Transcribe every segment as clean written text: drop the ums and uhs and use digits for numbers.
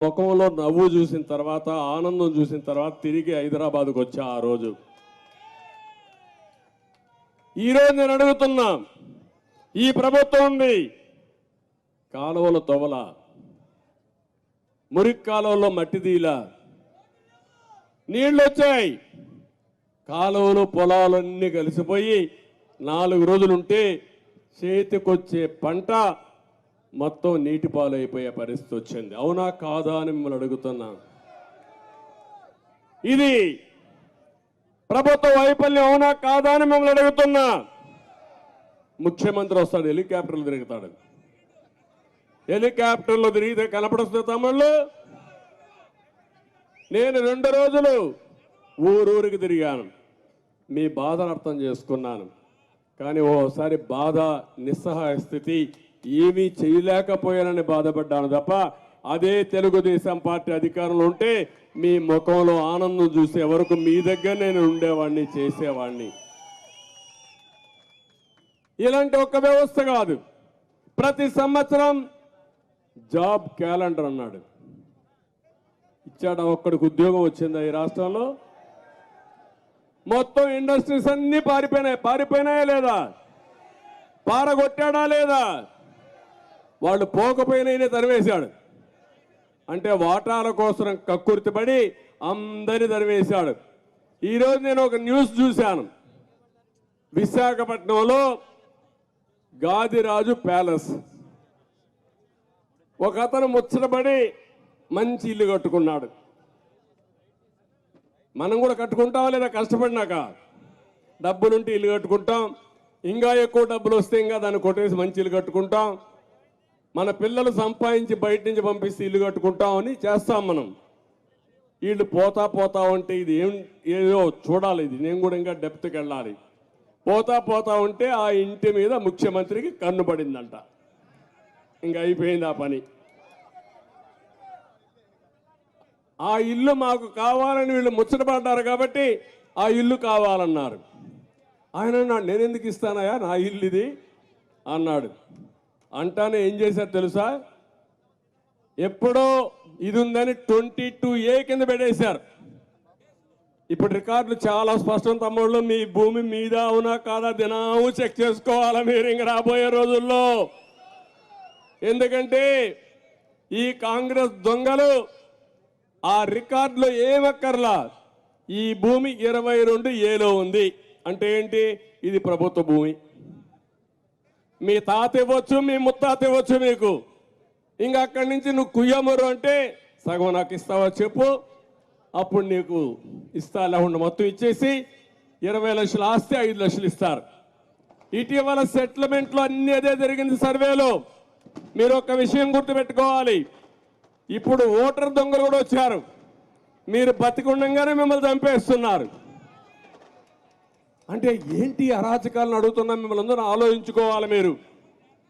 ముఖంలో నవ్వు చూసిన తర్వాత, ఆనందం చూసిన తర్వాత తిరిగి హైదరాబాద్కు వచ్చా. ఆ రోజు ఈరోజు నేను అడుగుతున్నా, ఈ ప్రభుత్వం ఉంది, కాలువల తొవల, మురికి కాలువల్లో మట్టి తీలా, నీళ్ళు వచ్చాయి, కాలువలు పొలాలన్నీ కలిసిపోయి 4 రోజులుంటే చేతికొచ్చే పంట మొత్తం నీటి పాలైపోయే పరిస్థితి వచ్చింది. అవునా కాదా అని మిమ్మల్ని అడుగుతున్నా. ఇది ప్రభుత్వ వైఫల్యం అవునా కాదా అని మిమ్మల్ని అడుగుతున్నా. ముఖ్యమంత్రి వస్తాడు, హెలికాప్టర్లు తిరుగుతాడు. హెలికాప్టర్లో తిరిగితే కనపడుస్తుంది తమ్ముళ్ళు. నేను 2 రోజులు ఊరూరికి తిరిగాను, మీ బాధను అర్థం చేసుకున్నాను. కానీ ఓసారి బాధ, నిస్సహాయ స్థితి, ఏమీ చేయలేకపోయానని బాధపడ్డాను తప్ప, అదే తెలుగుదేశం పార్టీ అధికారంలో ఉంటే మీ ముఖంలో ఆనందం చూసే వరకు మీ దగ్గర నేను ఉండేవాడిని, చేసేవాడిని. ఇలాంటి ఒక వ్యవస్థ కాదు. ప్రతి సంవత్సరం జాబ్ క్యాలెండర్ అన్నాడు, ఇచ్చాడా? ఒక్కడికి ఉద్యోగం వచ్చిందా ఈ రాష్ట్రంలో? మొత్తం ఇండస్ట్రీస్ అన్నీ పారిపోయినాయా లేదా? పారగొట్టాడా లేదా? వాళ్ళు పోకపోయినా తరివేశాడు. అంటే వాటాల కోసం కక్కుర్తిపడి అందరినీ తరివేశాడు. ఈరోజు నేను ఒక న్యూస్ చూశాను, విశాఖపట్నంలో గాదిరాజు ప్యాలెస్, ఒక అతను ముచ్చటపడి మంచి ఇల్లు కట్టుకున్నాడు. మనం కూడా కట్టుకుంటామా లేదా? కష్టపడినాక డబ్బులుంటే ఇల్లు కట్టుకుంటాం, ఇంకా ఎక్కువ డబ్బులు వస్తే ఇంకా దాన్ని కొట్టేసి మంచి ఇల్లు కట్టుకుంటాం. మన పిల్లలు సంపాదించి బయట నుంచి పంపిస్తే ఇల్లు కట్టుకుంటామని చేస్తాం మనం. వీళ్ళు పోతా ఉంటే ఇది ఏదో చూడాలి, ఇది నేను కూడా ఇంకా డెప్త్కి వెళ్ళాలి. పోతా ఉంటే ఆ ఇంటి మీద ముఖ్యమంత్రికి కన్ను పడిందంట. ఇంకా అయిపోయింది ఆ పని. ఆ ఇల్లు మాకు కావాలని వీళ్ళు ముచ్చటపడ్డారు కాబట్టి ఆ ఇల్లు కావాలన్నారు. ఆయన అన్నాడు, నేను ఎందుకు ఇస్తానయా, నా ఇల్లు ఇది అన్నాడు. అంటానే ఏం చేశారు తెలుసా? ఎప్పుడో ఇది ఉందని 22A కింద పెట్టేశారు. ఇప్పుడు రికార్డులు చాలా స్పష్టం తమ్ముళ్ళు. మీ భూమి మీద అవునా కాదా దినాము చెక్ చేసుకోవాలా మీరు ఇంక రాబోయే రోజుల్లో. ఎందుకంటే ఈ కాంగ్రెస్ దొంగలు ఆ రికార్డులో ఏమక్కర్లా, ఈ భూమి 22Aలో ఉంది అంటే ఏంటి? ఇది ప్రభుత్వ భూమి. మీ తాత ఇవ్వచ్చు, మీ ముత్తాత ఇవ్వచ్చు మీకు. ఇంకా అక్కడి నుంచి నువ్వు కుయ్యమరు అంటే సగం నాకు ఇస్తావా చెప్పు, అప్పుడు నీకు ఇస్తా. లేకుండా మొత్తం ఇచ్చేసి 20 లక్షల ఆస్తి 5 లక్షలు ఇస్తారు. ఇటీవల సెటిల్మెంట్లో అన్ని అదే జరిగింది సర్వేలో. మీరు ఒక విషయం గుర్తుపెట్టుకోవాలి, ఇప్పుడు ఓటర్ దొంగలు కూడా వచ్చారు. మీరు బతికుండగానే మిమ్మల్ని చంపేస్తున్నారు. అంటే ఏంటి అరాచకాలను అడుగుతున్నా మిమ్మల్ని అందరూ ఆలోచించుకోవాలి మీరు.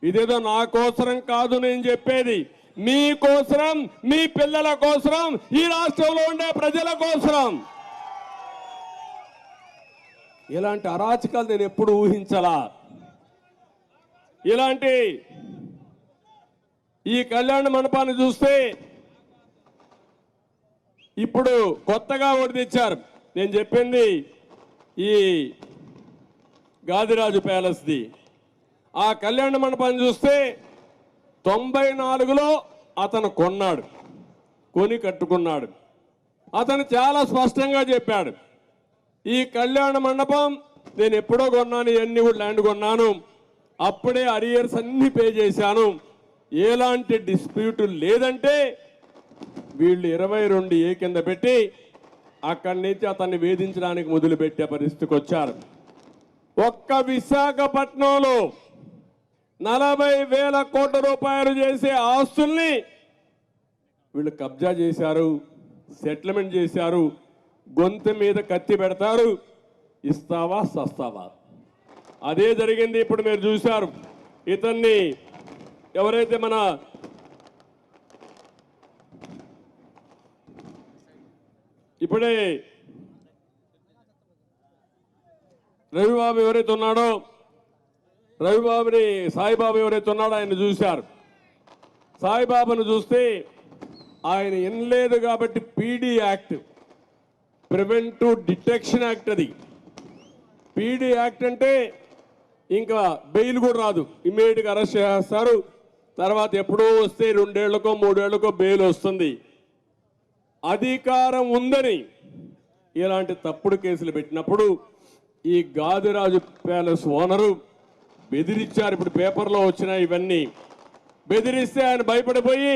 ఇదేదో నా కోసరం కాదు నేను చెప్పేది, మీ కోసరం, మీ పిల్లల కోసరం, ఈ రాష్ట్రంలో ఉండే ప్రజల కోసరం. ఇలాంటి అరాచకాలు నేను ఎప్పుడు ఊహించలా. ఇలాంటి ఈ కళ్యాణ మండపాన్ని చూస్తే ఇప్పుడు కొత్తగా ఒకటి తెచ్చారు. నేను చెప్పింది ఈ గాదిరాజు ప్యాలెస్ది. ఆ కళ్యాణ మండపాన్ని చూస్తే 94లో అతను కొన్నాడు, కొని కట్టుకున్నాడు. అతను చాలా స్పష్టంగా చెప్పాడు, ఈ కళ్యాణ మండపం నేను ఎప్పుడో కొన్నాను, ఇవన్నీ కూడా ల్యాండ్ కొన్నాను, అప్పుడే అరియర్స్ అన్ని పే చేశాను, ఎలాంటి డిస్ప్యూట్ లేదంటే వీళ్ళు 22A కింద పెట్టి అక్కడి నుంచి అతన్ని వేధించడానికి మొదలుపెట్టే పరిస్థితికి వచ్చారు. ఒక్క విశాఖపట్నంలో 40,000 కోట్ల రూపాయలు చేసే ఆస్తుల్ని వీళ్ళు కబ్జా చేశారు, సెటిల్మెంట్ చేశారు. గొంతు మీద కత్తి పెడతారు, ఇస్తావా సస్తావా. అదే జరిగింది. ఇప్పుడు మీరు చూశారు, ఇతన్ని ఎవరైతే మన ఇప్పుడే రవిబాబు ఎవరైతే ఉన్నాడో, సాయిబాబు ఎవరైతే ఉన్నాడో ఆయన చూశారు. సాయిబాబును చూస్తే ఆయన వినలేదు కాబట్టి PD act, preventive detection act, అది పీడీ యాక్ట్ అంటే ఇంకా బెయిల్ కూడా రాదు, ఇమ్మీడియట్గా అరెస్ట్ చేస్తారు. తర్వాత ఎప్పుడో వస్తే 2 ఏళ్లకో 3 ఏళ్లకో బెయిల్ వస్తుంది. అధికారం ఉందని ఇలాంటి తప్పుడు కేసులు పెట్టినప్పుడు ఈ గాదిరాజు ప్యాలెస్ ఓనరు బెదిరించారు. ఇప్పుడు పేపర్లో వచ్చిన ఇవన్నీ బెదిరిస్తే ఆయన భయపడిపోయి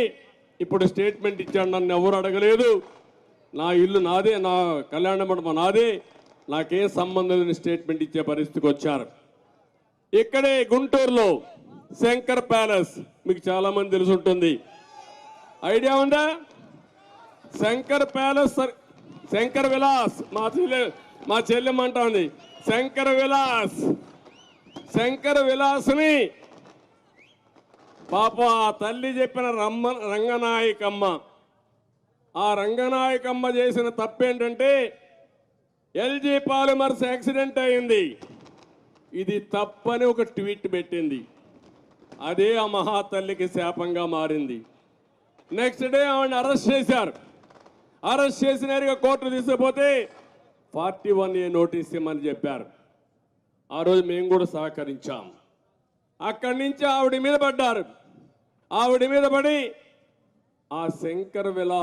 ఇప్పుడు స్టేట్మెంట్ ఇచ్చాడు. నన్ను ఎవరు అడగలేదు, నా ఇల్లు నాదే, నా కళ్యాణ మండపం నాదే, నాకేం సంబంధం లేని స్టేట్మెంట్ ఇచ్చే పరిస్థితికి వచ్చారు. ఇక్కడే గుంటూరులో శంకర్ ప్యాలెస్ మీకు చాలా మంది తెలిసి ఉంటుంది, ఐడియా ఉందా? శంకర్ ప్యాలెస్, శంకర్ విలాస్, మా చెల్లెమ్మ అంటా శంకర్ విలాస్. శంకర్ విలాస్ని పాప ఆ తల్లి చెప్పిన రంగనాయకమ్మ, ఆ రంగనాయకమ్మ చేసిన తప్పేంటంటే ఎల్జీ పాలిమర్స్ యాక్సిడెంట్ అయింది, ఇది తప్పని ఒక ట్వీట్ పెట్టింది. అదే ఆ మహాతల్లికి శాపంగా మారింది. నెక్స్ట్ డే ఆవిడని అరెస్ట్ చేశారు. అరెస్ట్ చేసినారుగా కోర్టు తీసుకుపోతే 41A నోటీస్ ఇమ్మని చెప్పారు. ఆ రోజు మేము కూడా సహకరించాం. అక్కడి నుంచి ఆవిడ మీద పడ్డారు. ఆవిడ మీద పడి ఆ శంకర్ విలాస్